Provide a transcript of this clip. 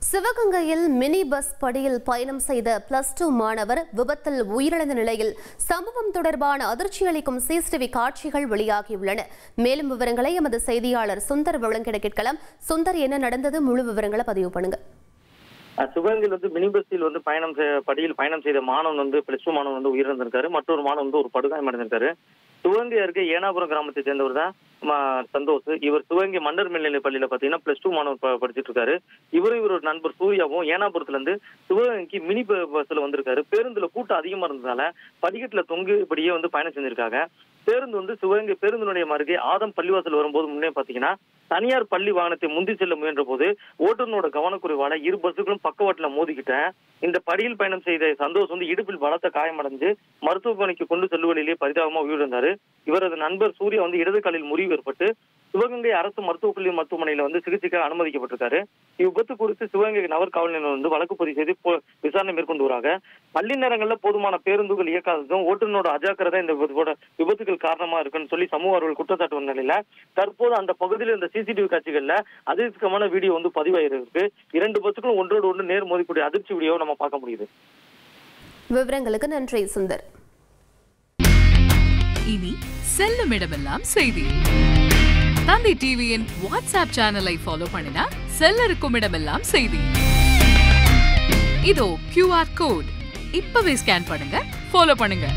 சிவகங்கையில் mini bus படியில் பயணம் செய்த +2 மாணவர் விபத்தில் உயிரிழந்த நிலையில் சம்பவம் தொடர்பான அதிர்ச்சி அளிக்கும் சிசிடிவி காட்சிகள் வெளியாகியுள்ளன. மேலும் விவரங்களை எமது செய்தியாளர் சுந்தர் வழங்கிட கேட்கலாம். சுந்தர், என்ன நடந்தது? முழு விவரங்களை பதிவு பண்ணுங்க. சிவகங்கையில் மினி பஸ்ஸில் படியில் பயணம் செய்த மாணவன் +2 மாணவன் உயிரிழந்திருக்காரு. மற்றொரு மாணவன் ஒரு படுகாயமடைந்திருக்காரு. சிவகங்கை அருகே ஏனாபுரம் கிராமத்தை சேர்ந்தவர் தான் சந்தோஷ். இவர் சிவகங்கை மன்னர் மேல்நிலை பள்ளியில பாத்தீங்கன்னா +2 மாணவர் படிச்சுட்டு இருக்காரு. இவரோட நண்பர் சூர்யாவும் ஏனாபுரத்துல இருந்து சிவகங்கைக்கு மினி பஸ்ல வந்திருக்காரு. பேருந்துல கூட்டம் அதிகமா இருந்ததால படிக்கட்டுல தொங்கியபடியே பயணம் செஞ்சிருக்காங்க. பேருந்து சிவகங்கை பேருந்தினுடைய அருகே ஆதம் பள்ளிவாசல் வரும்போது முன்னே பாத்தீங்கன்னா தனியார் பள்ளி வாகனத்தை முந்தி செல்ல முயன்ற போது ஓட்டுநரோட கவனக்குறைவால இரு பஸ்ஸுகளும் பக்கவாட்டுல மோதிக்கிட்டேன். இந்த படியில் பயணம் செய்த சந்தோஷ் இடுப்பில் பலத்த காயமடைஞ்சு மருத்துவமனைக்கு கொண்டு செல்லுவதிலேயே பரிதாபமா உயிரிழந்தாரு. இவரது நண்பர் சூர்யா இடது காலில் முறிவு ஏற்பட்டு சிவகங்கை அரசு மருத்துவக் கல்லூரி மருத்துவமனையில சிகிச்சைக்காக அனுமதிக்கப்பட்டிருக்காரு. இவ்விபத்து குறித்து சிவகங்கை நகர் காவல் நிலையம் வழக்கு பதிவு செய்து விசாரணை மேற்கொண்டு வராங்க. பள்ளி நேரங்களில் போதுமான பேருந்துகள் இயக்காததும் ஓட்டுநரோட அஜாக்கிரதை இந்த விபத்துகள் காரணமா இருக்குன்னு சொல்லி சமூக ஆர்வலர்கள் குற்றச்சாட்டு வந்த நிலையில தற்போது அந்த பகுதியில் இந்த சிசிடிவி காட்சிகள்ல அதிர்ச்சிகரமான வீடியோ பதிவாயிருக்கு. 2 பஸ்ஸுகளும் ஒன்றோடு ஒன்று நேர் மோதிக்கூடிய அதிர்ச்சி வீடியோ நம்ம பார்க்க முடியுது. விவரங்களுக்கு நன்றி சுந்தர். இனி செல்லும் இடமெல்லாம் செய்தி. தந்தி டிவியின் வாட்ஸ்அப் சேனலை ஃபாலோ பண்ணினா செல்லருக்கும் இடமெல்லாம் செய்தி. இதோ QR கோட் இப்பவே ஸ்கேன் பண்ணுங்க, ஃபாலோ பண்ணுங்க.